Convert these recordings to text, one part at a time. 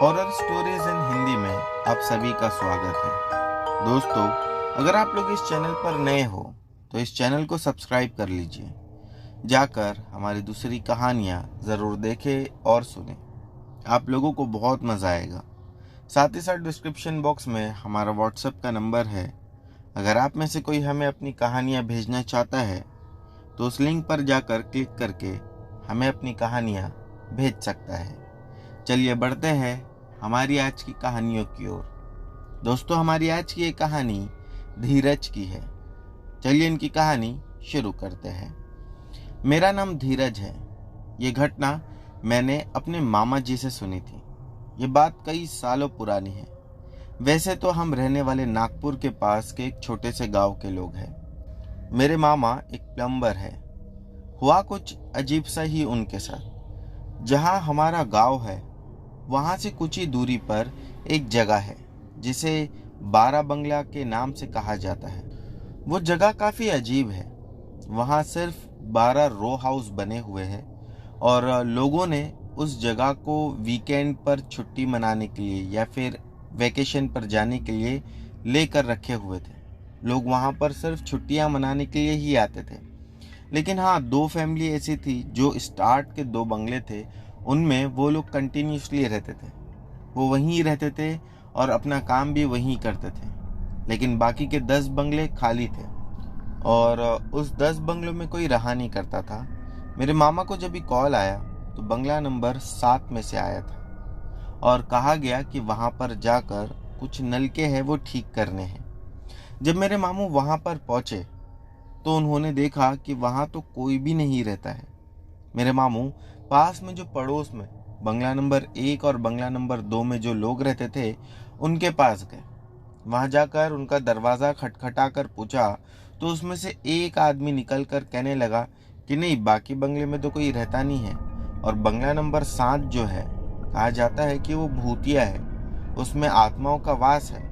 Horror stories in Hindi में आप सभी का स्वागत है। दोस्तों, अगर आप लोग इस चैनल पर नए हो तो इस चैनल को सब्सक्राइब कर लीजिए। जाकर हमारी दूसरी कहानियाँ ज़रूर देखें और सुनें। आप लोगों को बहुत मज़ा आएगा। साथ ही साथ डिस्क्रिप्शन बॉक्स में हमारा व्हाट्सएप का नंबर है। अगर आप में से कोई हमें अपनी कहानियाँ भेजना चाहता है तो उस लिंक पर जाकर क्लिक करके हमें अपनी कहानियाँ भेज सकता है। चलिए बढ़ते हैं हमारी आज की कहानियों की ओर। दोस्तों, हमारी आज की एक कहानी धीरज की है। चलिए इनकी कहानी शुरू करते हैं। मेरा नाम धीरज है। ये घटना मैंने अपने मामा जी से सुनी थी। ये बात कई सालों पुरानी है। वैसे तो हम रहने वाले नागपुर के पास के एक छोटे से गांव के लोग हैं। मेरे मामा एक प्लम्बर है। हुआ कुछ अजीब सा ही उनके साथ। जहां हमारा गांव है वहां से कुछ ही दूरी पर एक जगह है जिसे 12 बंगला के नाम से कहा जाता है। वो जगह काफी अजीब है। वहां सिर्फ 12 रो हाउस बने हुए हैं और लोगों ने उस जगह को वीकेंड पर छुट्टी मनाने के लिए या फिर वेकेशन पर जाने के लिए लेकर रखे हुए थे। लोग वहां पर सिर्फ छुट्टियां मनाने के लिए ही आते थे। लेकिन हाँ, 2 फैमिली ऐसी थी जो स्टार्ट के 2 बंगले थे उनमें वो लोग कंटिन्यूसली रहते थे। वो वहीं रहते थे और अपना काम भी वहीं करते थे। लेकिन बाकी के 10 बंगले खाली थे और उस 10 बंगलों में कोई रहा नहीं करता था। मेरे मामा को जब भी कॉल आया तो बंगला नंबर 7 में से आया था और कहा गया कि वहां पर जाकर कुछ नलके हैं वो ठीक करने हैं। जब मेरे मामू वहां पर पहुंचे तो उन्होंने देखा कि वहां तो कोई भी नहीं रहता है। मेरे मामू पास में जो पड़ोस में बंगला नंबर 1 और बंगला नंबर 2 में जो लोग रहते थे उनके पास गए। वहां जाकर उनका दरवाजा खटखटाकर पूछा तो उसमें से एक आदमी निकलकर कहने लगा कि नहीं, बाकी बंगले में तो कोई रहता नहीं है और बंगला नंबर 7 जो है कहा जाता है कि वो भूतिया है, उसमें आत्माओं का वास है।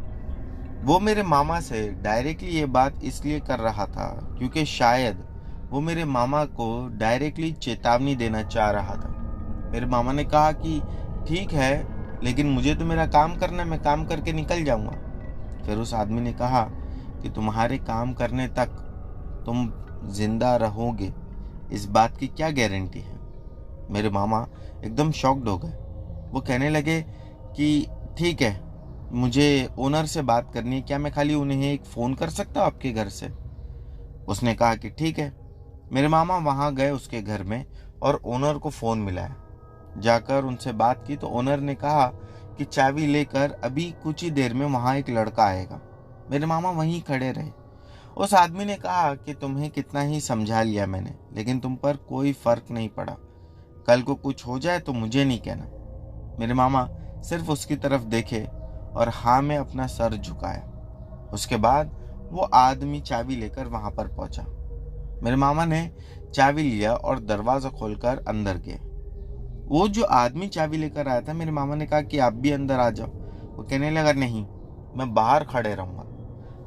वो मेरे मामा से डायरेक्टली ये बात इसलिए कर रहा था क्योंकि शायद वो मेरे मामा को डायरेक्टली चेतावनी देना चाह रहा था। मेरे मामा ने कहा कि ठीक है, लेकिन मुझे तो मेरा काम करना है, मैं काम करके निकल जाऊंगा। फिर उस आदमी ने कहा कि तुम्हारे काम करने तक तुम जिंदा रहोगे, इस बात की क्या गारंटी है। मेरे मामा एकदम शॉक्ड हो गए। वो कहने लगे कि ठीक है, मुझे ओनर से बात करनी है, क्या मैं खाली उन्हें एक फ़ोन कर सकता हूँ आपके घर से। उसने कहा कि ठीक है। मेरे मामा वहां गए उसके घर में और ओनर को फ़ोन मिलाया। जाकर उनसे बात की तो ओनर ने कहा कि चाबी लेकर अभी कुछ ही देर में वहां एक लड़का आएगा। मेरे मामा वहीं खड़े रहे। उस आदमी ने कहा कि तुम्हें कितना ही समझा लिया मैंने, लेकिन तुम पर कोई फर्क नहीं पड़ा। कल को कुछ हो जाए तो मुझे नहीं कहना। मेरे मामा सिर्फ उसकी तरफ देखे और हाँ में अपना सर झुकाया। उसके बाद वो आदमी चाबी लेकर वहां पर पहुंचा। मेरे मामा ने चाबी लिया और दरवाजा खोलकर अंदर गए। वो जो आदमी चाबी लेकर आया था, मेरे मामा ने कहा कि आप भी अंदर आ जाओ। वो कहने लगा नहीं, मैं बाहर खड़े रहूंगा,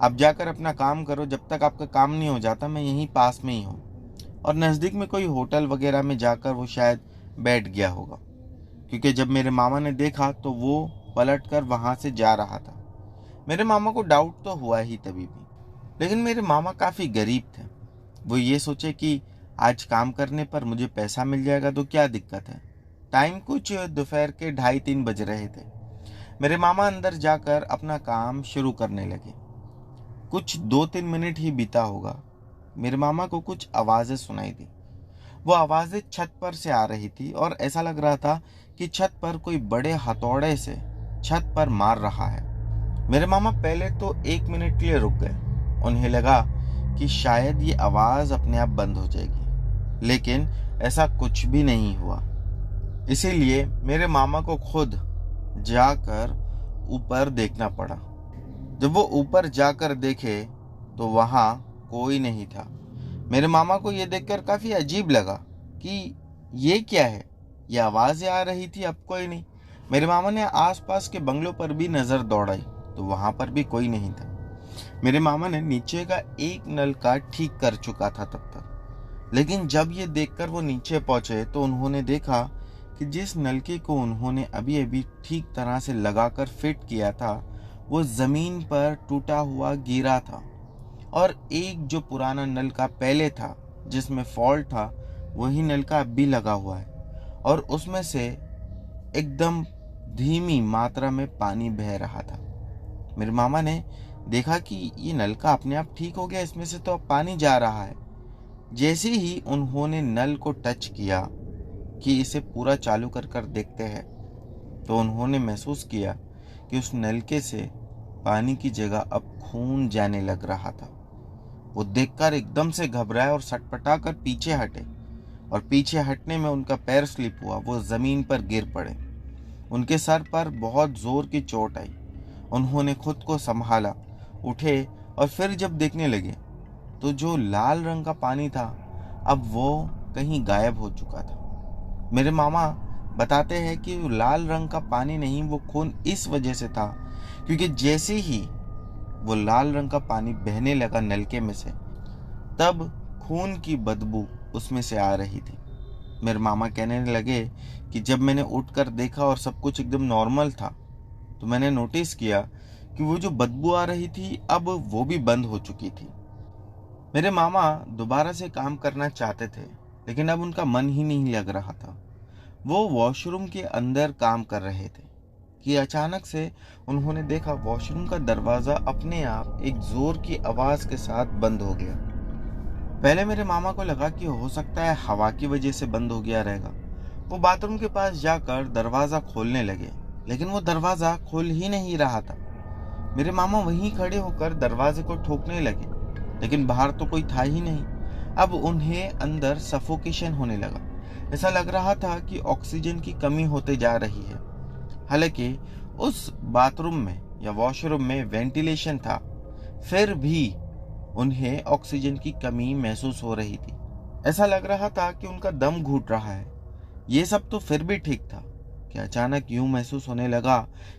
आप जाकर अपना काम करो, जब तक आपका काम नहीं हो जाता मैं यहीं पास में ही हूँ। और नज़दीक में कोई होटल वगैरह में जाकर वो शायद बैठ गया होगा, क्योंकि जब मेरे मामा ने देखा तो वो पलट कर वहां से जा रहा था। मेरे मामा को डाउट तो हुआ ही तभी भी, लेकिन मेरे मामा काफ़ी गरीब थे। वो ये सोचे कि आज काम करने पर मुझे पैसा मिल जाएगा तो क्या दिक्कत है। टाइम कुछ दोपहर के 2:30-3 बज रहे थे। मेरे मामा अंदर जाकर अपना काम शुरू करने लगे। कुछ 2-3 मिनट ही बीता होगा, मेरे मामा को कुछ आवाज़ें सुनाई दी। वो आवाज़ें छत पर से आ रही थी और ऐसा लग रहा था कि छत पर कोई बड़े हथौड़े से छत पर मार रहा है। मेरे मामा पहले तो 1 मिनट के लिए रुक गए। उन्हें लगा कि शायद ये आवाज़ अपने आप बंद हो जाएगी, लेकिन ऐसा कुछ भी नहीं हुआ। इसीलिए मेरे मामा को खुद जाकर ऊपर देखना पड़ा। जब वो ऊपर जाकर देखे तो वहां कोई नहीं था। मेरे मामा को ये देखकर काफी अजीब लगा कि ये क्या है, ये आवाजें आ रही थी, अब कोई नहीं। मेरे मामा ने आसपास के बंगलों पर भी नजर दौड़ाई तो वहां पर भी कोई नहीं था। मेरे मामा ने नीचे का एक नल का ठीक कर चुका था तब तक, लेकिन जब ये देखकर वो नीचे पहुंचे तो उन्होंने देखा कि जिस नलके को उन्होंने अभी अभी ठीक तरह से लगाकर फिट किया था वो ज़मीन पर टूटा हुआ गिरा था, और एक जो पुराना नलका पहले था जिसमें फॉल्ट था वही नलका अब भी लगा हुआ है, और उसमें से एकदम धीमी मात्रा में पानी बह रहा था। मेरे मामा ने देखा कि ये नलका अपने आप ठीक हो गया, इसमें से तो अब पानी जा रहा है। जैसे ही उन्होंने नल को टच किया कि इसे पूरा चालू कर कर देखते हैं, तो उन्होंने महसूस किया कि उस नलके से पानी की जगह अब खून जाने लग रहा था। वो देखकर एकदम से घबराए और सटपटा कर पीछे हटे, और पीछे हटने में उनका पैर स्लिप हुआ, वो जमीन पर गिर पड़े। उनके सर पर बहुत जोर की चोट आई। उन्होंने खुद को संभाला, उठे, और फिर जब देखने लगे तो जो लाल रंग का पानी था अब वो कहीं गायब हो चुका था। मेरे मामा बताते हैं कि लाल रंग का पानी नहीं, वो खून इस वजह से था क्योंकि जैसे ही वो लाल रंग का पानी बहने लगा नलके में से, तब खून की बदबू उसमें से आ रही थी। मेरे मामा कहने लगे कि जब मैंने उठकर देखा और सब कुछ एकदम नॉर्मल था, तो मैंने नोटिस किया कि वो जो बदबू आ रही थी अब वो भी बंद हो चुकी थी। मेरे मामा दोबारा से काम करना चाहते थे, लेकिन अब उनका मन ही नहीं लग रहा था। वो वॉशरूम के अंदर काम कर रहे थे कि अचानक से उन्होंने देखा वॉशरूम का दरवाजा अपने आप एक जोर की आवाज के साथ बंद हो गया। पहले मेरे मामा को लगा कि हो सकता है हवा की वजह से बंद हो गया रहेगा। वो बाथरूम के पास जाकर दरवाजा खोलने लगे, लेकिन वो दरवाजा खोल ही नहीं रहा था। मेरे मामा वहीं खड़े होकर दरवाजे को ठोकने लगे, लेकिन बाहर तो कोई था ही नहीं। अब उन्हें अंदर सफोकेशन होने लगा। ऐसा लग रहा था कि ऑक्सीजन की कमी होते जा रही है। हालांकि उस बाथरूम में या वॉशरूम में वेंटिलेशन था, फिर भी उन्हें ऑक्सीजन की कमी महसूस हो रही थी। ऐसा लग रहा था कि उनका दम घुट रहा है। ये सब तो फिर भी ठीक था कि अचानक यूं महसूस होने लगा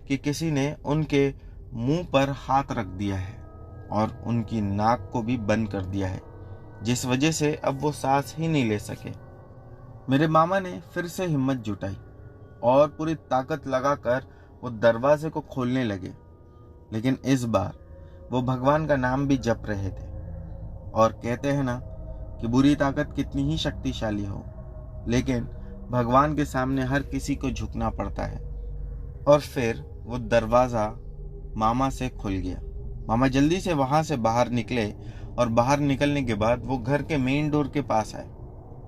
कि किसी ने उनके मुंह पर हाथ रख दिया है और उनकी नाक को भी बंद कर दिया है, जिस वजह से अब वो सांस ही नहीं ले सके। मेरे मामा ने फिर से हिम्मत जुटाई और पूरी ताकत लगाकर वो दरवाजे को खोलने लगे, लेकिन इस बार वो भगवान का नाम भी जप रहे थे। और कहते हैं ना कि बुरी ताकत कितनी ही शक्तिशाली हो, लेकिन भगवान के सामने हर किसी को झुकना पड़ता है। और फिर वो दरवाज़ा मामा से खुल गया। मामा जल्दी से वहाँ से बाहर निकले, और बाहर निकलने के बाद वो घर के मेन डोर के पास आए।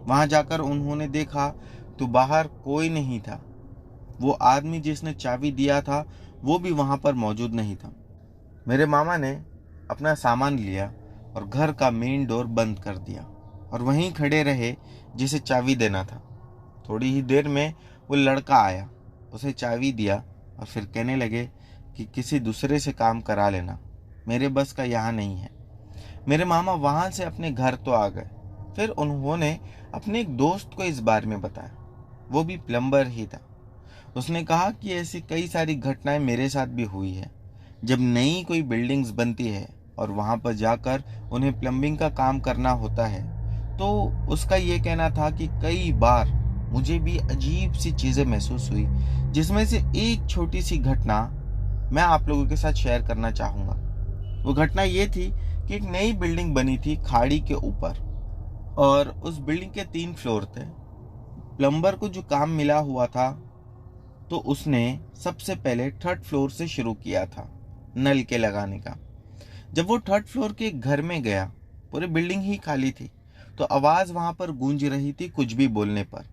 वहाँ जाकर उन्होंने देखा तो बाहर कोई नहीं था। वो आदमी जिसने चाबी दिया था वो भी वहाँ पर मौजूद नहीं था। मेरे मामा ने अपना सामान लिया और घर का मेन डोर बंद कर दिया और वहीं खड़े रहे जिसे चाबी देना था। थोड़ी ही देर में वो लड़का आया, उसे चाबी दिया और फिर कहने लगे कि किसी दूसरे से काम करा लेना, मेरे बस का यहाँ नहीं है। मेरे मामा वहाँ से अपने घर तो आ गए। फिर उन्होंने अपने एक दोस्त को इस बारे में बताया, वो भी प्लम्बर ही था। उसने कहा कि ऐसी कई सारी घटनाएं मेरे साथ भी हुई है। जब नई कोई बिल्डिंग्स बनती है और वहाँ पर जाकर उन्हें प्लम्बिंग का काम करना होता है, तो उसका ये कहना था कि कई बार मुझे भी अजीब सी चीज़ें महसूस हुई, जिसमें से एक छोटी सी घटना मैं आप लोगों के साथ शेयर करना चाहूँगा। वो घटना ये थी कि एक नई बिल्डिंग बनी थी खाड़ी के ऊपर, और उस बिल्डिंग के 3 फ्लोर थे। प्लम्बर को जो काम मिला हुआ था तो उसने सबसे पहले 3rd फ्लोर से शुरू किया था नल के लगाने का। जब वो 3rd फ्लोर के घर में गया, पूरी बिल्डिंग ही खाली थी, तो आवाज़ वहाँ पर गूंज रही थी कुछ भी बोलने पर।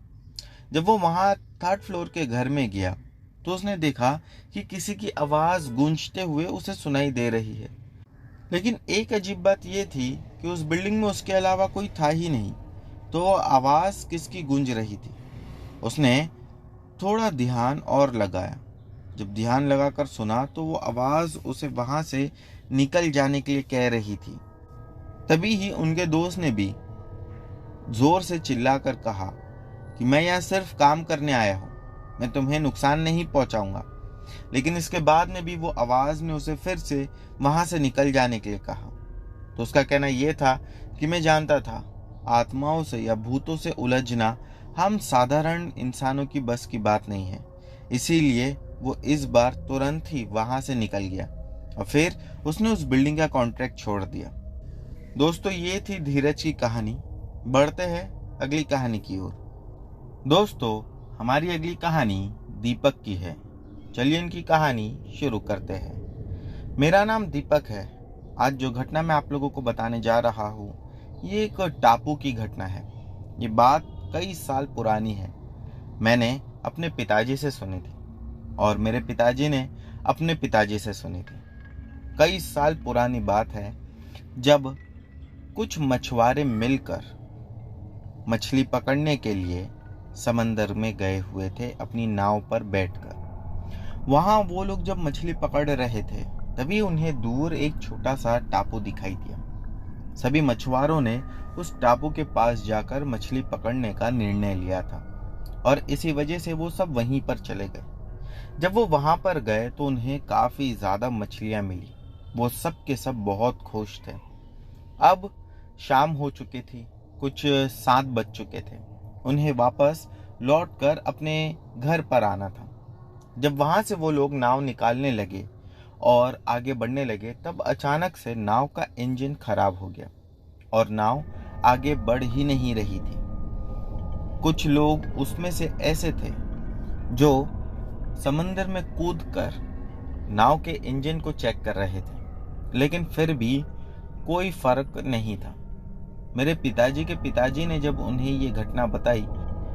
जब वो वहाँ 3rd फ्लोर के घर में गया तो उसने देखा कि किसी की आवाज़ गूंजते हुए उसे सुनाई दे रही है। लेकिन एक अजीब बात यह थी कि उस बिल्डिंग में उसके अलावा कोई था ही नहीं, तो आवाज़ किसकी गूंज रही थी। उसने थोड़ा ध्यान और लगाया। जब ध्यान लगाकर सुना तो वो आवाज़ उसे वहाँ से निकल जाने के लिए कह रही थी। तभी ही उनके दोस्त ने भी जोर से चिल्लाकर कहा कि मैं यहाँ सिर्फ काम करने आया हूँ, मैं तुम्हें नुकसान नहीं पहुँचाऊंगा। लेकिन इसके बाद में भी वो आवाज़ ने उसे फिर से वहाँ से निकल जाने के लिए कहा। तो उसका कहना यह था कि मैं जानता था आत्माओं से या भूतों से उलझना हम साधारण इंसानों की बस की बात नहीं है। इसीलिए वो इस बार तुरंत ही वहां से निकल गया और फिर उसने उस बिल्डिंग का कॉन्ट्रैक्ट छोड़ दिया। दोस्तों, ये थी धीरज की कहानी। बढ़ते हैं अगली कहानी की ओर। दोस्तों, हमारी अगली कहानी दीपक की है। चलिए इनकी कहानी शुरू करते हैं। मेरा नाम दीपक है। आज जो घटना मैं आप लोगों को बताने जा रहा हूँ, ये एक टापू की घटना है। ये बात कई साल पुरानी है। मैंने अपने पिताजी से सुनी थी और मेरे पिताजी ने अपने पिताजी से सुनी थी। कई साल पुरानी बात है, जब कुछ मछुआरे मिलकर मछली पकड़ने के लिए समंदर में गए हुए थे अपनी नाव पर बैठकर। वहां वो लोग जब मछली पकड़ रहे थे, तभी उन्हें दूर एक छोटा सा टापू दिखाई दिया। सभी मछुआरों ने उस टापू के पास जाकर मछली पकड़ने का निर्णय लिया था और इसी वजह से वो सब वहीं पर चले गए। जब वो वहां पर गए तो उन्हें काफी ज्यादा मछलियां मिली। वो सब के सब बहुत खुश थे। अब शाम हो चुकी थी, कुछ 7 बज चुके थे। उन्हें वापस लौटकर अपने घर पर आना था। जब वहां से वो लोग नाव निकालने लगे और आगे बढ़ने लगे, तब अचानक से नाव का इंजन खराब हो गया और नाव आगे बढ़ ही नहीं रही थी। कुछ लोग उसमें से ऐसे थे जो समंदर में कूदकर नाव के इंजन को चेक कर रहे थे, लेकिन फिर भी कोई फर्क नहीं था। मेरे पिताजी के पिताजी ने जब उन्हें ये घटना बताई,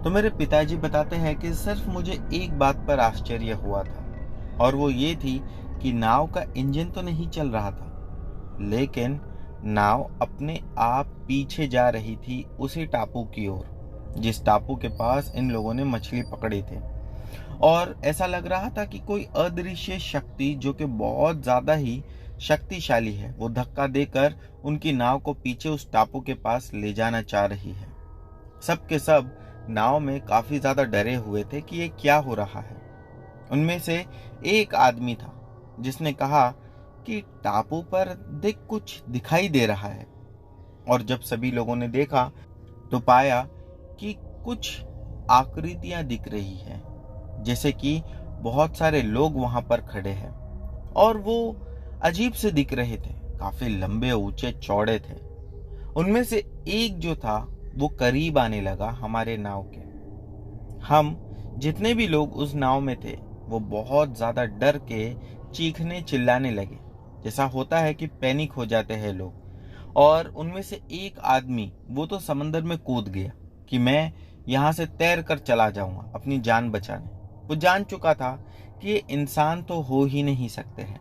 तो मेरे पिताजी बताते हैं कि सिर्फ मुझे एक बात पर आश्चर्य हुआ था, और वो ये थी कि नाव का इंजन तो नहीं चल रहा था, लेकिन नाव अपने आप पीछे जा रही थी उसी टापू की ओर जिस टापू के पास इन लोगों ने मछली पकड़ी थी। और ऐसा लग रहा था कि कोई अदृश्य शक्ति, जो कि बहुत ज्यादा ही शक्तिशाली है, वो धक्का देकर उनकी नाव को पीछे उस टापू के पास ले जाना चाह रही है। सब के सब नाव में काफी ज्यादा डरे हुए थे कि ये क्या हो रहा है। उनमें से एक आदमी था जिसने कहा कि टापू पर कुछ दिखाई दे रहा है। और जब सभी लोगों ने देखा तो पाया कि कुछ आकृतियां दिख रही हैं, जैसे कि बहुत सारे लोग वहां पर खड़े हैं और वो अजीब से दिख रहे थे, काफी लंबे ऊंचे चौड़े थे। उनमें से एक जो था वो करीब आने लगा हमारे नाव के। हम जितने भी लोग उस नाव में थे वो बहुत ज्यादा डर के चीखने चिल्लाने लगे। जैसा होता है कि पैनिक हो जाते हैं लोग। और उनमें से एक आदमी वो तो समंदर में कूद गया कि मैं यहाँ से तैर कर चला जाऊंगा अपनी जान बचाने। वो जान चुका था कि ये इंसान तो हो ही नहीं सकते हैं,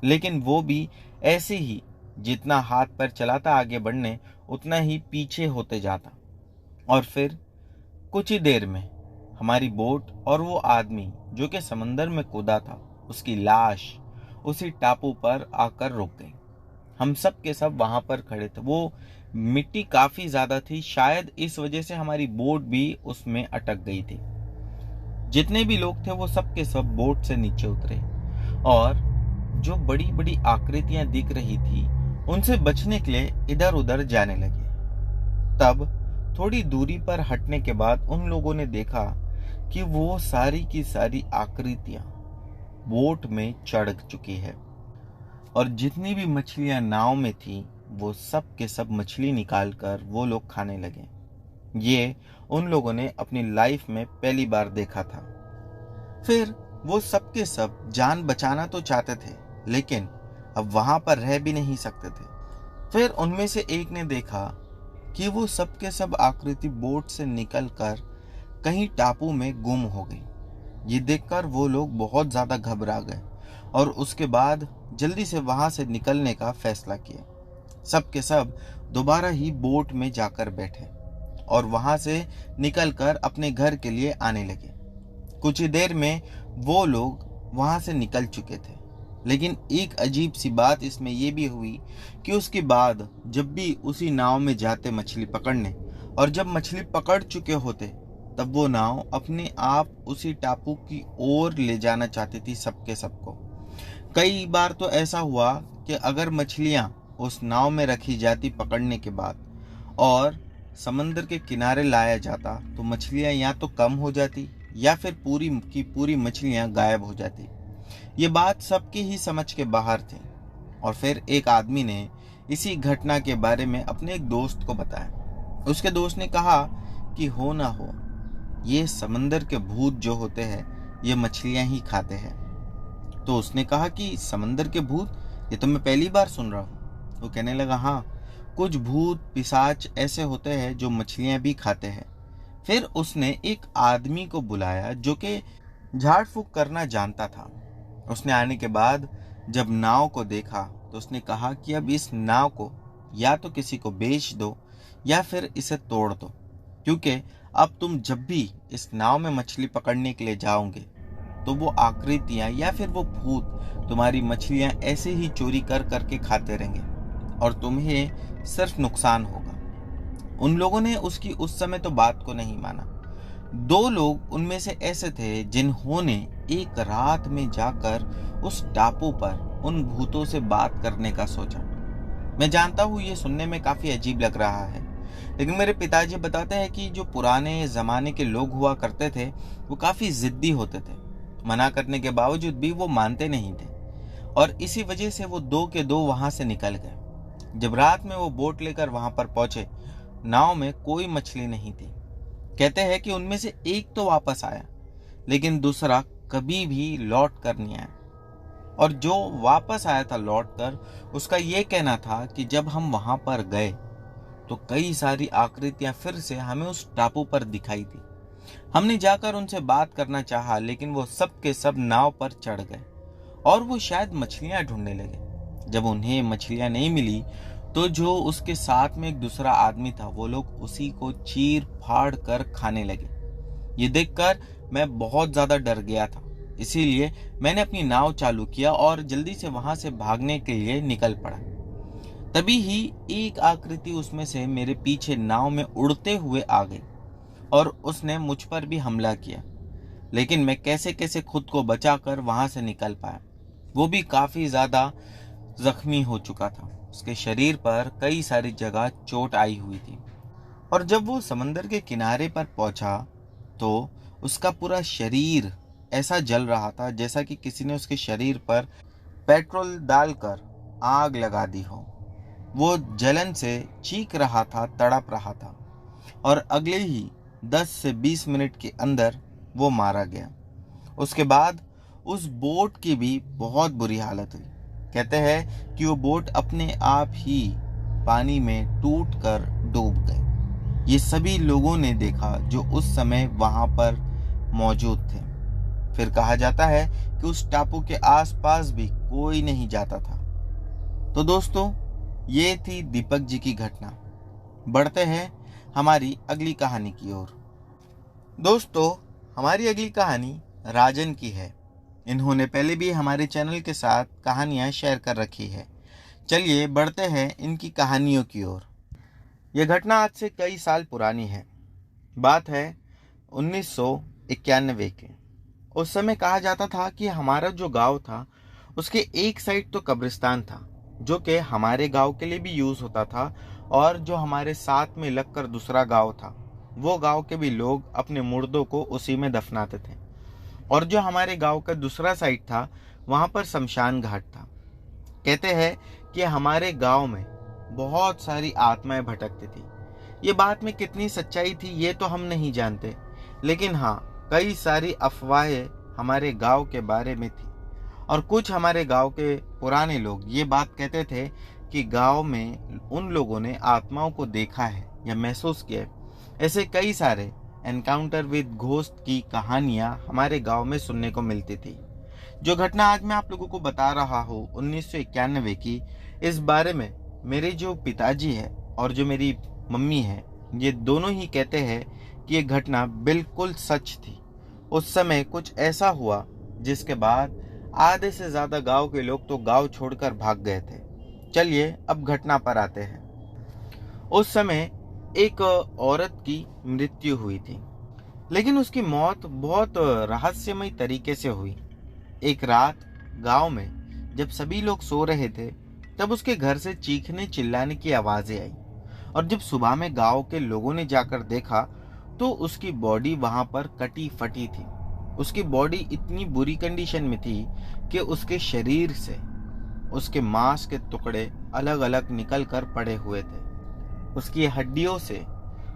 लेकिन वो भी ऐसे ही जितना हाथ पैर चलाता आगे बढ़ने, उतना ही पीछे होते जाता। और फिर कुछ ही देर में हमारी बोट और वो आदमी जो कि समंदर में कूदा था, उसकी लाश उसी टापू पर आकर रुक गई। हम सब के सब वहां पर खड़े थे। वो मिट्टी काफी ज्यादा थी, शायद इस वजह से हमारी बोट भी उसमें अटक गई थी। जितने भी लोग थे वो सब के सब बोट से नीचे उतरे और जो बड़ी बड़ी आकृतियां दिख रही थी उनसे बचने के लिए इधर उधर जाने लगे। तब थोड़ी दूरी पर हटने के बाद उन लोगों ने देखा कि वो सारी की सारी आकृतियां बोट में चढ़ चुकी है और जितनी भी मछलियां नाव में थी वो सब के सब मछली निकालकर वो लोग खाने लगे। ये उन लोगों ने अपनी लाइफ में पहली बार देखा था। फिर वो सब के सब जान बचाना तो चाहते थे, लेकिन अब वहां पर रह भी नहीं सकते थे। फिर उनमें से एक ने देखा कि वो सब के सब आकृति बोट से निकलकर कहीं टापू में गुम हो गई। ये देखकर वो लोग बहुत ज्यादा घबरा गए और उसके बाद जल्दी से वहां से निकलने का फैसला किया। सब के सब दोबारा ही बोट में जाकर बैठे और वहां से निकलकर अपने घर के लिए आने लगे। कुछ ही देर में वो लोग वहां से निकल चुके थे, लेकिन एक अजीब सी बात इसमें यह भी हुई कि उसके बाद जब भी उसी नाव में जाते मछली पकड़ने और जब मछली पकड़ चुके होते, तब वो नाव अपने आप उसी टापू की ओर ले जाना चाहती थी सबके सबको। कई बार तो ऐसा हुआ कि अगर मछलियां उस नाव में रखी जाती पकड़ने के बाद और समंदर के किनारे लाया जाता तो मछलियां या तो कम हो जाती या फिर पूरी की पूरी मछलियां गायब हो जाती। ये बात सबकी ही समझ के बाहर थी। और फिर एक आदमी ने इसी घटना के बारे में अपने एक दोस्त को बताया। उसके दोस्त ने कहा कि हो ना हो, ये समंदर के भूत जो होते हैं ये मछलियां ही खाते हैं। तो उसने कहा कि समंदर के भूत, ये तो मैं पहली बार सुन रहा हूँ। वो कहने लगा, हाँ, कुछ भूत पिशाच ऐसे होते हैं जो मछलियां भी खाते हैं। फिर उसने एक आदमी को बुलाया जो कि झाड़ फूक करना जानता था। उसने आने के बाद जब नाव को देखा तो उसने कहा कि अब इस नाव को या तो किसी को बेच दो या फिर इसे तोड़ दो, क्योंकि अब तुम जब भी इस नाव में मछली पकड़ने के लिए जाओगे तो वो आकृतियां या फिर वो भूत तुम्हारी मछलियां ऐसे ही चोरी कर करके खाते रहेंगे और तुम्हें सिर्फ नुकसान होगा। उन लोगों ने उसकी उस समय तो बात को नहीं माना। 2 लोग उनमें से ऐसे थे जिन्होंने एक रात में जाकर उस टापू पर उन भूतों से बात करने का सोचा। मैं जानता हूँ ये सुनने में काफी अजीब लग रहा है, लेकिन मेरे पिताजी बताते हैं कि जो पुराने जमाने के लोग हुआ करते थे वो काफी जिद्दी होते थे। मना करने के बावजूद भी वो मानते नहीं थे और इसी वजह से वो 2 के 2 वहां से निकल गए। जब रात में वो बोट लेकर वहां पर पहुंचे, नाव में कोई मछली नहीं थी। कहते हैं कि उनमें से एक तो वापस आया, लेकिन दूसरा कभी भी लौट कर नहीं आया। और जो वापस आया था लौट कर, उसका ये कहना था कि जब हम वहां पर गए तो कई सारी आकृतियां फिर से हमें उस टापू पर दिखाई दी। हमने जाकर उनसे बात करना चाहा, लेकिन वो सब के सब नाव पर चढ़ गए और वो शायद मछलियां ढूंढने लगे। जब उन्हें मछलियां नहीं मिली तो जो उसके साथ में एक दूसरा आदमी था, वो लोग उसी को चीर फाड़ कर खाने लगे। ये देखकर मैं बहुत ज्यादा डर गया था, इसीलिए मैंने अपनी नाव चालू किया और जल्दी से वहां से भागने के लिए निकल पड़ा। तभी ही एक आकृति उसमें से मेरे पीछे नाव में उड़ते हुए आ गई और उसने मुझ पर भी हमला किया, लेकिन मैं कैसे कैसे खुद को बचाकर वहां से निकल पाया। वो भी काफी ज्यादा जख्मी हो चुका था, उसके शरीर पर कई सारी जगह चोट आई हुई थी। और जब वो समंदर के किनारे पर पहुंचा तो उसका पूरा शरीर ऐसा जल रहा था जैसा कि किसी ने उसके शरीर पर पेट्रोल डालकर आग लगा दी हो। वो जलन से चीख रहा था, तड़प रहा था और अगले ही 10 से 20 मिनट के अंदर वो मारा गया। उसके बाद उस बोट की भी बहुत बुरी हालत हुई। कहते हैं कि वो बोट अपने आप ही पानी में टूटकर डूब गई। ये सभी लोगों ने देखा जो उस समय वहां पर मौजूद थे। फिर कहा जाता है कि उस टापू के आसपास भी कोई नहीं जाता था। तो दोस्तों, ये थी दीपक जी की घटना। बढ़ते हैं हमारी अगली कहानी की ओर। दोस्तों, हमारी अगली कहानी राजन की है। इन्होंने पहले भी हमारे चैनल के साथ कहानियां शेयर कर रखी है। चलिए बढ़ते हैं इनकी कहानियों की ओर। यह घटना आज से कई साल पुरानी है। बात है 1991 की। उस समय कहा जाता था कि हमारा जो गांव था उसके एक साइड तो कब्रिस्तान था, जो कि हमारे गांव के लिए भी यूज होता था, और जो हमारे साथ में लगकर दूसरा गांव था, वो गांव के भी लोग अपने मुर्दों को उसी में दफनाते थे। और जो हमारे गांव का दूसरा साइड था, वहां पर शमशान घाट था। कहते हैं कि हमारे गांव में बहुत सारी आत्माएं भटकती थी। ये बात में कितनी सच्चाई थी ये तो हम नहीं जानते, लेकिन हाँ, कई सारी अफवाहें हमारे गांव के बारे में थी। और कुछ हमारे गांव के पुराने लोग ये बात कहते थे कि गांव में उन लोगों ने आत्माओं को देखा है या महसूस किया है। ऐसे कई सारे एनकाउंटर विद घोस्ट की कहानियां हमारे गांव में सुनने को मिलती थी। जो घटना आज मैं आप लोगों को बता रहा हूँ 1991 की, इस बारे में मेरे जो पिताजी है और जो मेरी मम्मी है, ये दोनों ही कहते हैं कि ये घटना बिल्कुल सच थी। उस समय कुछ ऐसा हुआ जिसके बाद आधे से ज्यादा गांव के लोग तो गांव छोड़कर भाग गए थे। चलिए अब घटना पर आते हैं। उस समय एक औरत की मृत्यु हुई थी, लेकिन उसकी मौत बहुत रहस्यमय तरीके से हुई। एक रात गांव में जब सभी लोग सो रहे थे, तब उसके घर से चीखने चिल्लाने की आवाजें आई और जब सुबह में गांव के लोगों ने जाकर देखा तो उसकी बॉडी वहां पर कटी फटी थी। उसकी बॉडी इतनी बुरी कंडीशन में थी कि उसके शरीर से उसके मांस के टुकड़े अलग अलग निकल कर पड़े हुए थे। उसकी हड्डियों से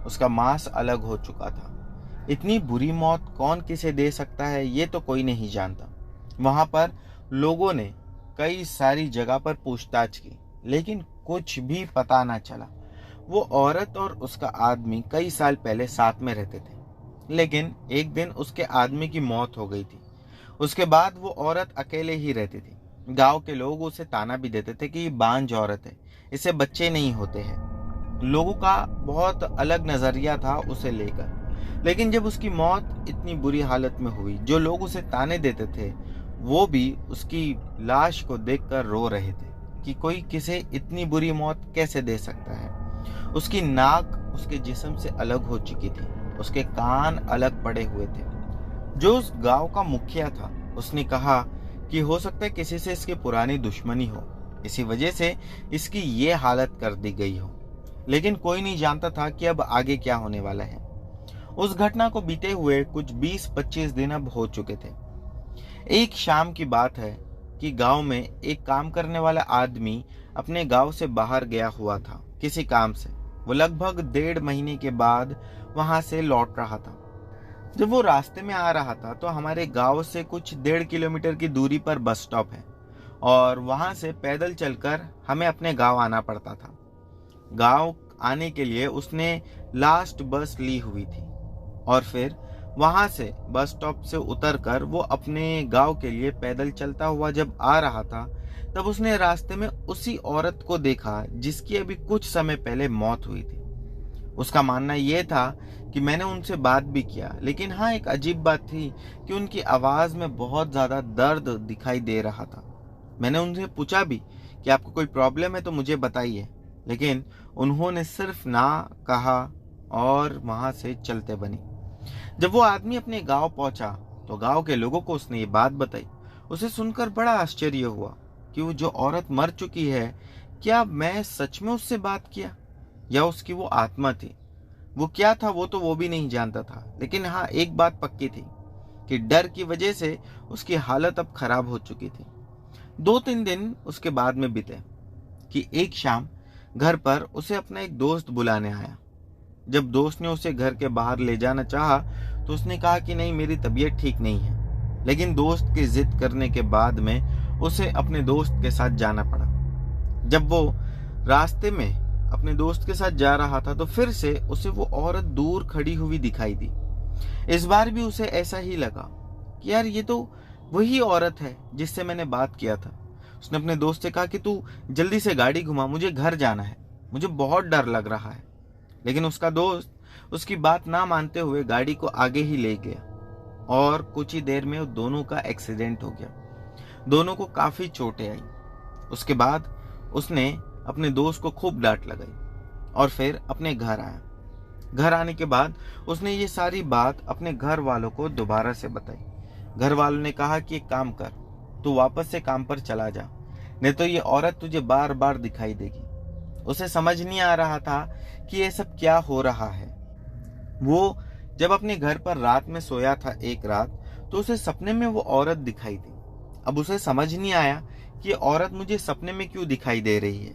उसका मांस अलग हो चुका था। इतनी बुरी मौत कौन किसे दे सकता है ये तो कोई नहीं जानता। वहां पर लोगों ने कई सारी जगह पर पूछताछ की, लेकिन कुछ भी पता ना चला। वो औरत और उसका आदमी कई साल पहले साथ में रहते थे, लेकिन एक दिन उसके आदमी की मौत हो गई थी। उसके बाद वो औरत अकेले ही रहती थी। गांव के लोग उसे ताना भी देते थे कि ये बांझ औरत है, इससे बच्चे नहीं होते हैं। लोगों का बहुत अलग नजरिया था उसे लेकर। लेकिन जब उसकी मौत इतनी बुरी हालत में हुई, जो लोग उसे ताने देते थे वो भी उसकी लाश को देखकर रो रहे थे कि कोई किसे इतनी बुरी मौत कैसे दे सकता है। उसकी नाक उसके जिस्म से अलग हो चुकी थी, उसके कान अलग पड़े हुए थे। जो उस गांव का मुखिया था उसने कहा कि हो सकता है किसी से इसकी पुरानी दुश्मनी हो, इसी वजह से इसकी ये हालत कर दी गई हो। लेकिन कोई नहीं जानता था कि अब आगे क्या होने वाला है। उस घटना को बीते हुए कुछ 20-25 दिन अब हो चुके थे। एक शाम की बात है कि गांव में एक काम करने वाला आदमी अपने गांव से बाहर गया हुआ था किसी काम से। वो लगभग 1.5 महीने के बाद वहां से लौट रहा था। जब वो रास्ते में आ रहा था तो हमारे गांव से कुछ 1.5 किलोमीटर की दूरी पर बस स्टॉप है और वहां से पैदल चलकर हमें अपने गांव आना पड़ता था। गांव आने के लिए उसने लास्ट बस ली हुई थी और फिर वहां से बस स्टॉप से उतरकर वो अपने गांव के लिए पैदल चलता हुआ जब आ रहा था, तब उसने रास्ते में उसी औरत को देखा जिसकी अभी कुछ समय पहले मौत हुई थी। उसका मानना यह था कि मैंने उनसे बात भी किया, लेकिन हाँ, एक अजीब बात थी कि उनकी आवाज में बहुत ज्यादा दर्द दिखाई दे रहा था। मैंने उनसे पूछा भी कि आपको कोई प्रॉब्लम है तो मुझे बताइए, लेकिन उन्होंने सिर्फ ना कहा और वहां से चलते बनी। जब वो आदमी अपने गांव पहुंचा तो गांव के लोगों को उसने ये बात बताई। उसे सुनकर बड़ा आश्चर्य हुआ कि वो जो औरत मर चुकी है, क्या मैं सच में उससे बात किया या उसकी वो आत्मा थी। वो क्या था वो भी नहीं जानता था, लेकिन हाँ, एक बात पक्की थी कि डर की वजह से उसकी हालत अब खराब हो चुकी थी। 2-3 दिन उसके बाद में बीते कि एक शाम घर पर उसे अपना एक दोस्त बुलाने आया। जब दोस्त ने उसे घर के बाहर ले जाना चाहा तो उसने कहा कि नहीं, मेरी तबीयत ठीक नहीं है। लेकिन दोस्त की जिद करने के बाद में उसे अपने दोस्त के साथ जाना पड़ा। जब वो रास्ते में अपने दोस्त के साथ जा रहा था तो फिर से उसे वो औरत दूर खड़ी हुई दिखाई दी। इस बार भी उसे ऐसा ही लगा कि यार, ये तो वही औरत है जिससे मैंने बात किया था। उसने अपने दोस्त से कहा कि तू जल्दी से गाड़ी घुमा, मुझे घर जाना है, मुझे बहुत डर लग रहा है। लेकिन उसका दोस्त उसकी बात ना मानते हुए गाड़ी को आगे ही ले गया और कुछ ही देर में दोनों का एक्सीडेंट हो गया। दोनों को काफी चोटें आई। उसके बाद उसने अपने दोस्त को खूब डांट लगाई और फिर अपने घर आया। घर आने के बाद उसने ये सारी बात अपने घर वालों को दोबारा से बताई। घर वालों ने कहा कि एक काम कर, तू वापस से काम पर चला जा, नहीं तो ये औरत तुझे बार बार दिखाई देगी। उसे समझ नहीं आ रहा था कि ये सब क्या हो रहा है। वो जब अपने घर पर रात में सोया था एक रात, तो उसे सपने में वो औरत दिखाई दी। अब उसे समझ नहीं आया कि ये औरत मुझे सपने में क्यों दिखाई दे रही है।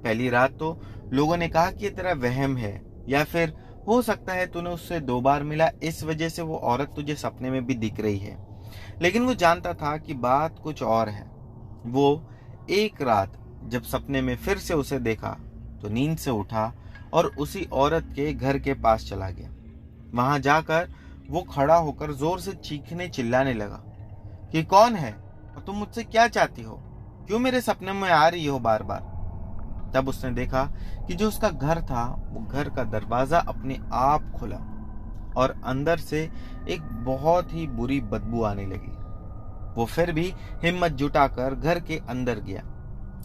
पहली रात तो लोगों ने कहा कि ये तेरा वहम है, या फिर हो सकता है तूने उससे 2 बार मिला, इस वजह से वो औरत तुझे सपने में भी दिख रही है। लेकिन वो जानता था कि बात कुछ और है। वो एक रात जब सपने में फिर से उसे देखा तो नींद से उठा और उसी औरत के घर के पास चला गया। वहां जाकर वो खड़ा होकर जोर से चीखने चिल्लाने लगा कि कौन है और तुम मुझसे क्या चाहती हो, क्यों मेरे सपने में आ रही हो बार बार। तब उसने देखा कि जो उसका घर था वो घर का दरवाजा अपने आप खुला और अंदर से एक बहुत ही बुरी बदबू आने लगी। वो फिर भी हिम्मत जुटाकर घर के अंदर गया।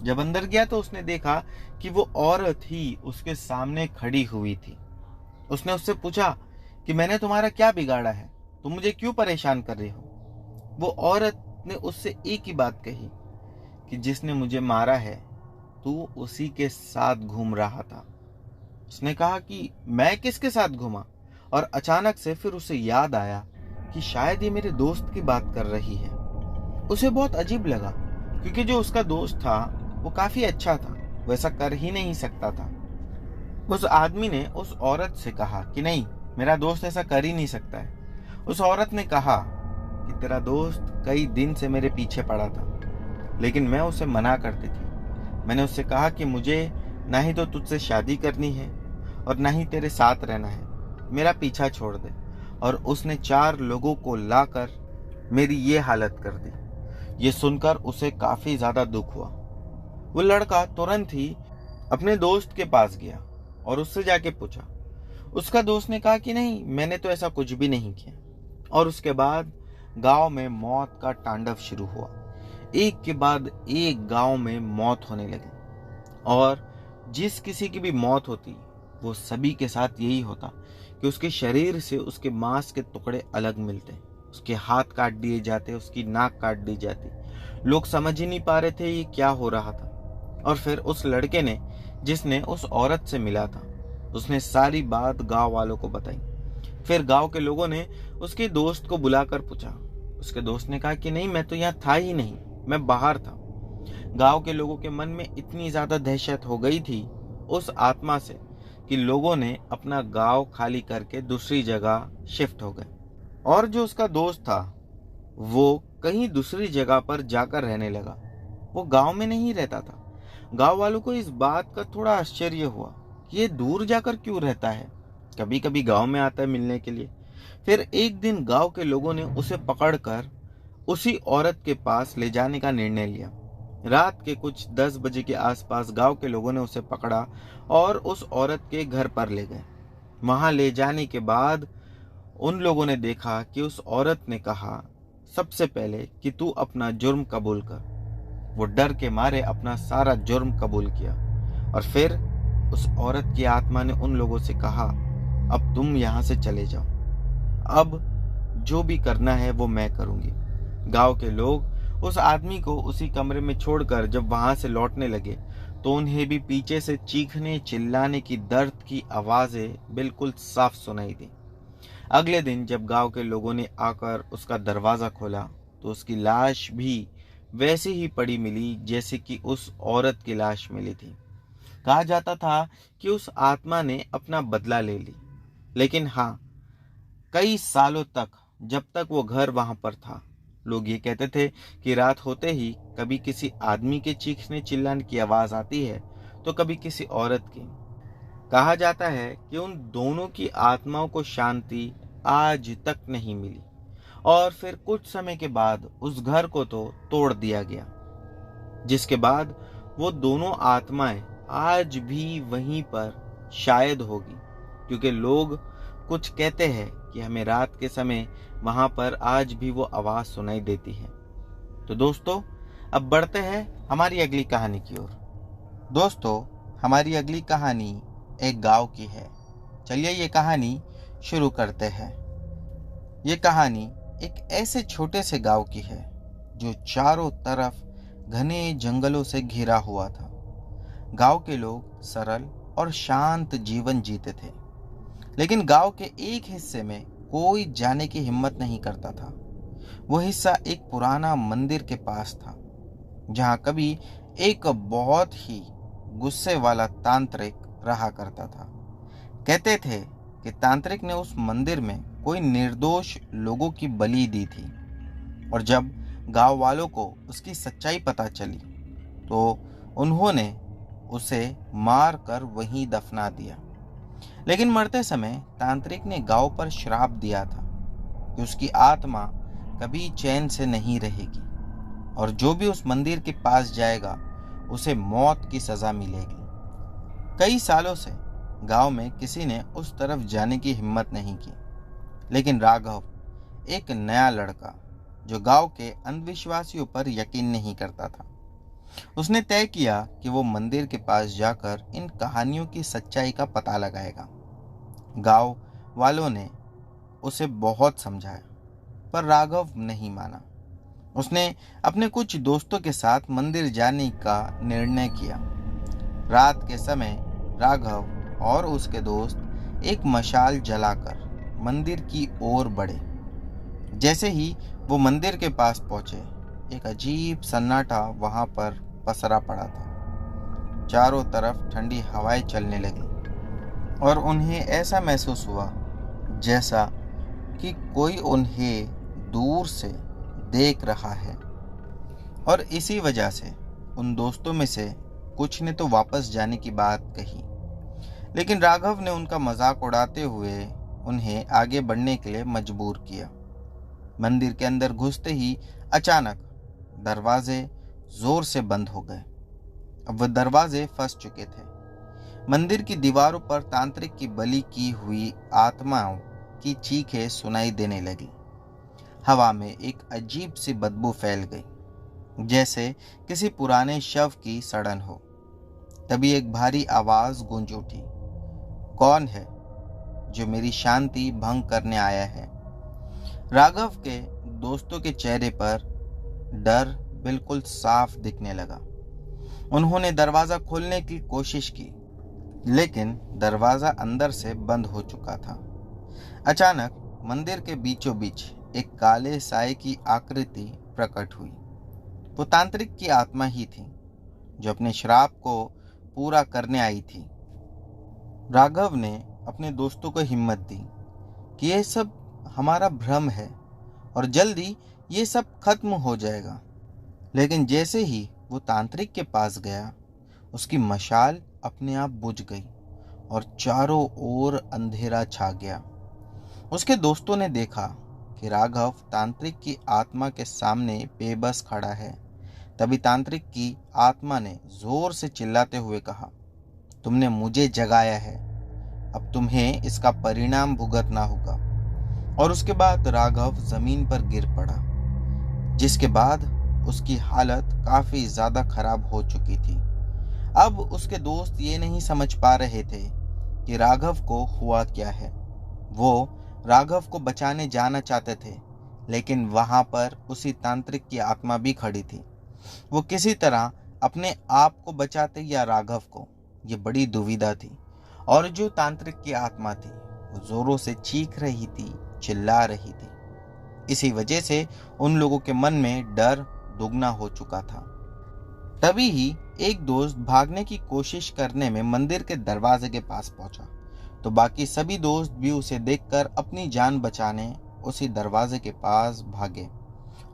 जब अंदर गया तो उसने देखा कि वो औरत ही उसके सामने खड़ी हुई थी। उसने उससे पूछा कि मैंने तुम्हारा क्या बिगाड़ा है, तुम मुझे क्यों परेशान कर रहे हो। वो औरत ने उससे एक ही बात कही कि जिसने मुझे मारा है तू उसी के साथ घूम रहा था। उसने कहा कि मैं किसके साथ घूमा, और अचानक से फिर उसे याद आया कि शायद ये मेरे दोस्त की बात कर रही है। उसे बहुत अजीब लगा, क्योंकि जो उसका दोस्त था वो काफी अच्छा था, वो ऐसा कर ही नहीं सकता था। उस आदमी ने उस औरत से कहा कि नहीं, मेरा दोस्त ऐसा कर ही नहीं सकता है। उस औरत ने कहा कि तेरा दोस्त कई दिन से मेरे पीछे पड़ा था, लेकिन मैं उसे मना करती थी। मैंने उससे कहा कि मुझे ना ही तो तुझसे शादी करनी है और ना ही तेरे साथ रहना है, मेरा पीछा छोड़ दे। और उसने 4 लोगों को लाकर मेरी ये हालत कर दी। ये सुनकर उसे काफी ज्यादा दुख हुआ। वो लड़का तुरंत ही अपने दोस्त के पास गया और उससे जाके पूछा। उसका दोस्त ने कहा कि नहीं, मैंने तो ऐसा कुछ भी नहीं किया। और उसके बाद गांव में मौत का तांडव शुरू हुआ। एक के बाद एक गांव में मौत होने लगी, और जिस किसी की भी मौत होती वो सभी के साथ यही होता कि उसके शरीर से उसके मांस के टुकड़े अलग मिलते, उसके हाथ काट दिए जाते, उसकी नाक काट दी जाती। लोग समझ ही नहीं पा रहे थे ये क्या हो रहा था। और फिर उस लड़के ने, जिसने उस औरत से मिला था, उसने सारी बात गांव वालों को बताई। फिर गांव के लोगों ने उसके दोस्त को बुलाकर पूछा। उसके दोस्त ने कहा कि नहीं, मैं तो यहाँ था ही नहीं, मैं बाहर था। गांव के लोगों के मन में इतनी ज्यादा दहशत हो गई थी उस आत्मा से कि लोगों ने अपना गांव खाली करके दूसरी जगह शिफ्ट हो गए। और जो उसका दोस्त था वो कहीं दूसरी जगह पर जाकर रहने लगा। वो गांव में नहीं रहता था। गांव वालों को इस बात का थोड़ा आश्चर्य हुआ कि ये दूर जाकर क्यों रहता है, कभी कभी गांव में आता है मिलने के लिए। फिर एक दिन गांव के लोगों ने उसे पकड़कर उसी औरत के पास ले जाने का निर्णय लिया। रात के कुछ 10 बजे के आसपास गांव के लोगों ने उसे पकड़ा और उस औरत के घर पर ले गए। वहां ले जाने के बाद उन लोगों ने देखा कि उस औरत ने कहा सबसे पहले कि तू अपना जुर्म कबूल कर। वो डर के मारे अपना सारा जुर्म कबूल किया। और फिर उस औरत की आत्मा ने उन लोगों से कहा, अब तुम यहाँ से चले जाओ, अब जो भी करना है वो मैं करूंगी। गांव के लोग उस आदमी को उसी कमरे में छोड़कर जब वहां से लौटने लगे तो उन्हें भी पीछे से चीखने चिल्लाने की, दर्द की आवाजें बिल्कुल साफ सुनाई दी। अगले दिन जब गांव के लोगों ने आकर उसका दरवाजा खोला तो उसकी लाश भी वैसे ही पड़ी मिली जैसे कि उस औरत की लाश मिली थी। कहा जाता था कि उस आत्मा ने अपना बदला ले ली। लेकिन हाँ, कई सालों तक, जब तक वो घर वहां पर था, लोग ये कहते थे कि रात होते ही कभी किसी आदमी के चीखने चिल्लाने की आवाज आती है तो कभी किसी औरत की। कहा जाता है कि उन दोनों की आत्माओं को शांति आज तक नहीं मिली, और फिर कुछ समय के बाद उस घर को तो तोड़ दिया गया, जिसके बाद वो दोनों आत्माएं आज भी वहीं पर शायद होगी, क्योंकि लोग कुछ कहते हैं कि हमें रात के समय वहां पर आज भी वो आवाज सुनाई देती है। तो दोस्तों, अब बढ़ते हैं हमारी अगली कहानी की ओर। दोस्तों, हमारी अगली कहानी एक गांव की है। चलिए ये कहानी शुरू करते हैं। ये कहानी एक ऐसे छोटे से गांव की है जो चारों तरफ घने जंगलों से घिरा हुआ था। गांव के लोग सरल और शांत जीवन जीते थे, लेकिन गांव के एक हिस्से में कोई जाने की हिम्मत नहीं करता था। वो हिस्सा एक पुराना मंदिर के पास था, जहां कभी एक बहुत ही गुस्से वाला तांत्रिक रहा करता था। कहते थे कि तांत्रिक ने उस मंदिर में कोई निर्दोष लोगों की बलि दी थी, और जब गांव वालों को उसकी सच्चाई पता चली तो उन्होंने उसे मार कर वहीं दफना दिया। लेकिन मरते समय तांत्रिक ने गांव पर श्राप दिया था कि उसकी आत्मा कभी चैन से नहीं रहेगी, और जो भी उस मंदिर के पास जाएगा उसे मौत की सजा मिलेगी। कई सालों से गांव में किसी ने उस तरफ जाने की हिम्मत नहीं की, लेकिन राघव, एक नया लड़का जो गांव के अंधविश्वासियों पर यकीन नहीं करता था, उसने तय किया कि वो मंदिर के पास जाकर इन कहानियों की सच्चाई का पता लगाएगा। गांव वालों ने उसे बहुत समझाया, पर राघव नहीं माना। उसने अपने कुछ दोस्तों के साथ मंदिर जाने का निर्णय किया। रात के समय राघव और उसके दोस्त एक मशाल जलाकर मंदिर की ओर बढ़े। जैसे ही वो मंदिर के पास पहुंचे, एक अजीब सन्नाटा वहां पर पसरा पड़ा था। चारों तरफ ठंडी हवाएं चलने लगी और उन्हें ऐसा महसूस हुआ जैसा कि कोई उन्हें दूर से देख रहा है। और इसी वजह से उन दोस्तों में से कुछ ने तो वापस जाने की बात कही, लेकिन राघव ने उनका मजाक उड़ाते हुए उन्हें आगे बढ़ने के लिए मजबूर किया। मंदिर के अंदर घुसते ही अचानक दरवाजे जोर से बंद हो गए। अब वह दरवाजे फंस चुके थे। मंदिर की दीवारों पर तांत्रिक की बलि की हुई आत्माओं की चीखें सुनाई देने लगी। हवा में एक अजीब सी बदबू फैल गई, जैसे किसी पुराने शव की सड़न हो। तभी एक भारी आवाज गूंज उठी, कौन है जो मेरी शांति भंग करने आया है? राघव के दोस्तों के चेहरे पर डर बिल्कुल साफ दिखने लगा। उन्होंने दरवाजा खोलने की कोशिश की, लेकिन दरवाजा अंदर से बंद हो चुका था। अचानक मंदिर के बीचों बीच एक काले साए की आकृति प्रकट हुई। वो तांत्रिक की आत्मा ही थी, जो अपने श्राप को पूरा करने आई थी। राघव ने अपने दोस्तों को हिम्मत दी कि यह सब हमारा भ्रम है और जल्दी ये सब खत्म हो जाएगा। लेकिन जैसे ही वो तांत्रिक के पास गया, उसकी मशाल अपने आप बुझ गई और चारों ओर अंधेरा छा गया। उसके दोस्तों ने देखा कि राघव तांत्रिक की आत्मा के सामने बेबस खड़ा है। तभी तांत्रिक की आत्मा ने जोर से चिल्लाते हुए कहा, तुमने मुझे जगाया है, अब तुम्हें इसका परिणाम भुगतना होगा। और उसके बाद राघव जमीन पर गिर पड़ा, जिसके बाद उसकी हालत काफी ज्यादा खराब हो चुकी थी। अब उसके दोस्त ये नहीं समझ पा रहे थे कि राघव को हुआ क्या है। वो राघव को बचाने जाना चाहते थे, लेकिन वहां पर उसी तांत्रिक की आत्मा भी खड़ी थी। वो किसी तरह अपने आप को बचाते या राघव को, ये बड़ी दुविधा थी। और जो तांत्रिक की आत्मा थी, वो जोरों से चीख रही थी, चिल्ला रही थी। इसी वजह से उन लोगों के मन में डर दुगना हो चुका था। तभी ही एक दोस्त भागने की कोशिश करने में मंदिर के दरवाजे के पास पहुंचा, तो बाकी सभी दोस्त भी उसे देखकर अपनी जान बचाने उसी दरवाजे के पास भागे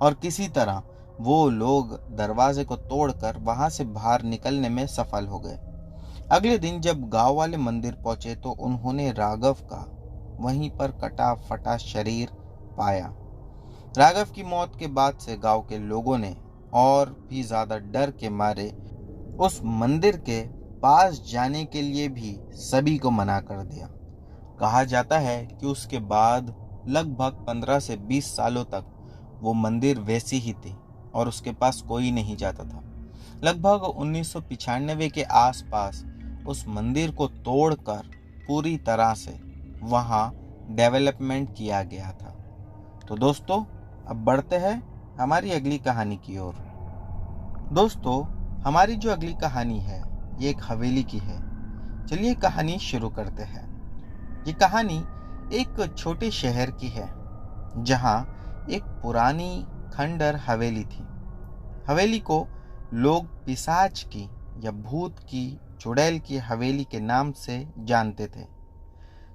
और किसी तरह वो लोग दरवाजे को तोड़कर वहां से बाहर निकलने में सफल हो गए। अगले दिन जब गांव वाले मंदिर पहुंचे तो उन्होंने राघव का वहीं पर कटा फटा शरीर पाया। राघव की मौत के बाद से गांव के लोगों ने और भी ज्यादा डर के मारे उस मंदिर के पास जाने के लिए भी सभी को मना कर दिया। कहा जाता है कि उसके बाद लगभग 15 से 20 सालों तक वो मंदिर वैसी ही थी और उसके पास कोई नहीं जाता था। लगभग 1995 के आसपास उस मंदिर को तोड़कर पूरी तरह से वहां डेवलपमेंट किया गया था। तो दोस्तों, अब बढ़ते हैं हमारी अगली कहानी की ओर। दोस्तों, हमारी जो अगली कहानी है ये एक हवेली की है। चलिए कहानी शुरू करते हैं। ये कहानी एक छोटे शहर की है, जहां एक पुरानी खंडर हवेली थी। हवेली को लोग पिशाच की या भूत की चुड़ैल की हवेली के नाम से जानते थे।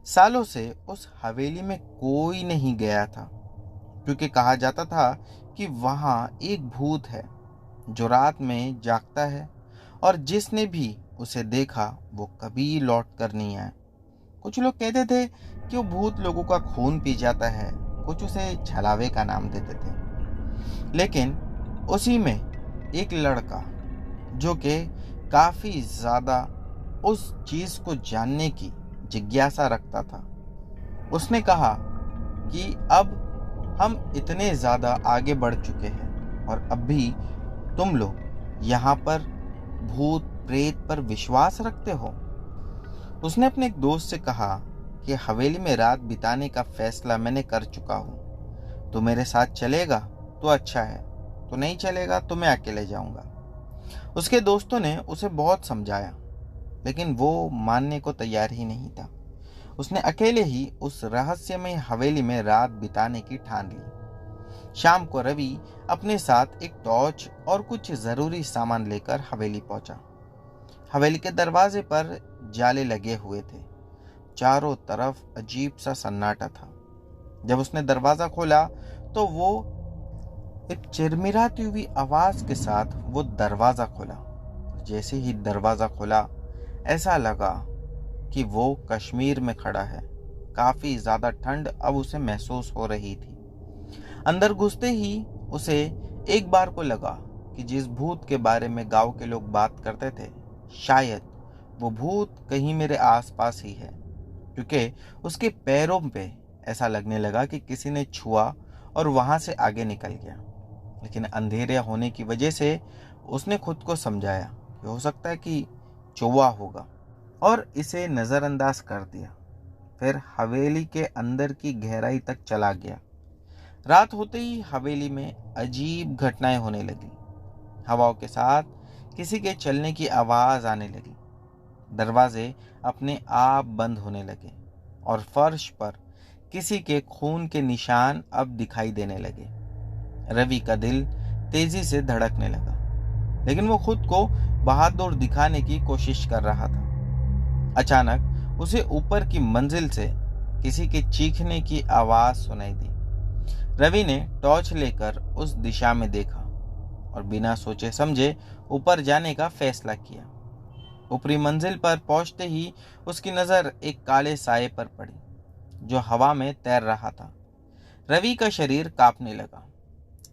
सालों से उस हवेली में कोई नहीं गया था, क्योंकि कहा जाता था कि वहां एक भूत है जो रात में जागता है और जिसने भी उसे देखा वो कभी लौट कर नहीं आया। कुछ लोग कहते थे कि वो भूत लोगों का खून पी जाता है, कुछ उसे छलावे का नाम देते थे। लेकिन उसी में एक लड़का जो कि काफी ज्यादा उस चीज को जानने की जिज्ञासा रखता था, उसने कहा कि अब हम इतने ज्यादा आगे बढ़ चुके हैं और अब भी तुम लोग यहाँ पर भूत प्रेत पर विश्वास रखते हो। उसने अपने एक दोस्त से कहा कि हवेली में रात बिताने का फैसला मैंने कर चुका हूँ, तो मेरे साथ चलेगा तो अच्छा है, तो नहीं चलेगा तो मैं अकेले जाऊंगा। उसके दोस्तों ने उसे बहुत समझाया, लेकिन वो मानने को तैयार ही नहीं था। उसने अकेले ही उस रहस्यमय हवेली में रात बिताने की ठान ली। शाम को रवि अपने साथ एक टॉर्च और कुछ जरूरी सामान लेकर हवेली पहुंचा। हवेली के दरवाजे पर जाले लगे हुए थे। चारों तरफ अजीब सा सन्नाटा था। जब उसने दरवाजा खोला तो वो एक चिरमिराती हुई आवाज के साथ वो दरवाजा खोला। जैसे ही दरवाजा खोला, ऐसा लगा कि वो कश्मीर में खड़ा है। काफी ज्यादा ठंड अब उसे महसूस हो रही थी। अंदर घुसते ही उसे एक बार को लगा कि जिस भूत के बारे में गांव के लोग बात करते थे, शायद वो भूत कहीं मेरे आसपास ही है, क्योंकि उसके पैरों पे ऐसा लगने लगा कि किसी ने छुआ और वहां से आगे निकल गया। लेकिन अंधेरे होने की वजह से उसने खुद को समझाया कि हो सकता है कि चौवा होगा, और इसे नजरअंदाज कर दिया। फिर हवेली के अंदर की गहराई तक चला गया। रात होते ही हवेली में अजीब घटनाएं होने लगी। हवाओं के साथ किसी के चलने की आवाज आने लगी। दरवाजे अपने आप बंद होने लगे और फर्श पर किसी के खून के निशान अब दिखाई देने लगे। रवि का दिल तेजी से धड़कने लगा, लेकिन वो खुद को बहादुर दिखाने की कोशिश कर रहा था। अचानक उसे ऊपर की मंजिल से किसी के चीखने की आवाज सुनाई दी। रवि ने टॉर्च लेकर उस दिशा में देखा और बिना सोचे समझे ऊपर जाने का फैसला किया। ऊपरी मंजिल पर पहुंचते ही उसकी नजर एक काले साए पर पड़ी, जो हवा में तैर रहा था। रवि का शरीर कांपने लगा।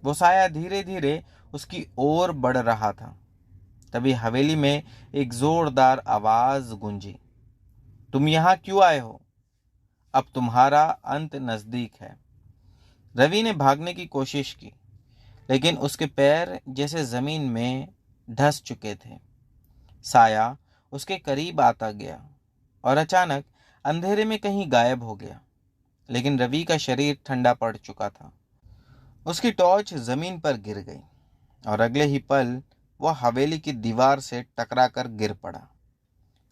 वो साया धीरे धीरे उसकी ओर बढ़ रहा था। तभी हवेली में एक जोरदार आवाज गूंजी, तुम यहां क्यों आए हो? अब तुम्हारा अंत नजदीक है। रवि ने भागने की कोशिश की, लेकिन उसके पैर जैसे जमीन में धंस चुके थे। साया उसके करीब आता गया और अचानक अंधेरे में कहीं गायब हो गया। लेकिन रवि का शरीर ठंडा पड़ चुका था। उसकी टॉर्च जमीन पर गिर गई और अगले ही पल वह हवेली की दीवार से टकराकर गिर पड़ा।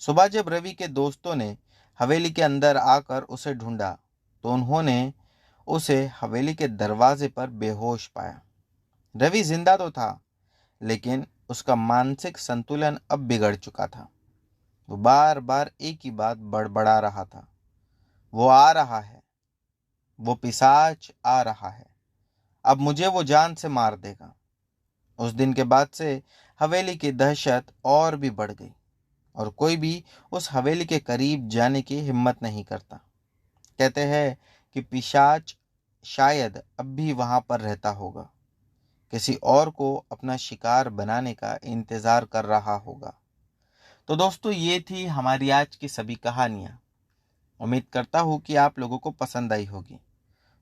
सुबह जब रवि के दोस्तों ने हवेली के अंदर आकर उसे ढूंढा, तो उन्होंने उसे हवेली के दरवाजे पर बेहोश पाया। रवि जिंदा तो था, लेकिन उसका मानसिक संतुलन अब बिगड़ चुका था। वो बार बार एक ही बात बड़बड़ा रहा था, वो आ रहा है, वो पिशाच आ रहा है, अब मुझे वो जान से मार देगा। उस दिन के बाद से हवेली की दहशत और भी बढ़ गई और कोई भी उस हवेली के करीब जाने की हिम्मत नहीं करता। कहते हैं कि पिशाच शायद अब भी वहां पर रहता होगा, किसी और को अपना शिकार बनाने का इंतजार कर रहा होगा। तो दोस्तों, ये थी हमारी आज की सभी कहानियां। उम्मीद करता हूँ कि आप लोगों को पसंद आई होगी।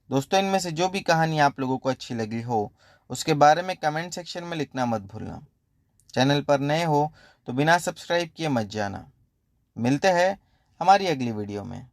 दोस्तों, इनमें से जो भी कहानी आप लोगों को अच्छी लगी हो, उसके बारे में कमेंट सेक्शन में लिखना मत भूलना। चैनल पर नए हो तो बिना सब्सक्राइब किए मत जाना। मिलते हैं हमारी अगली वीडियो में।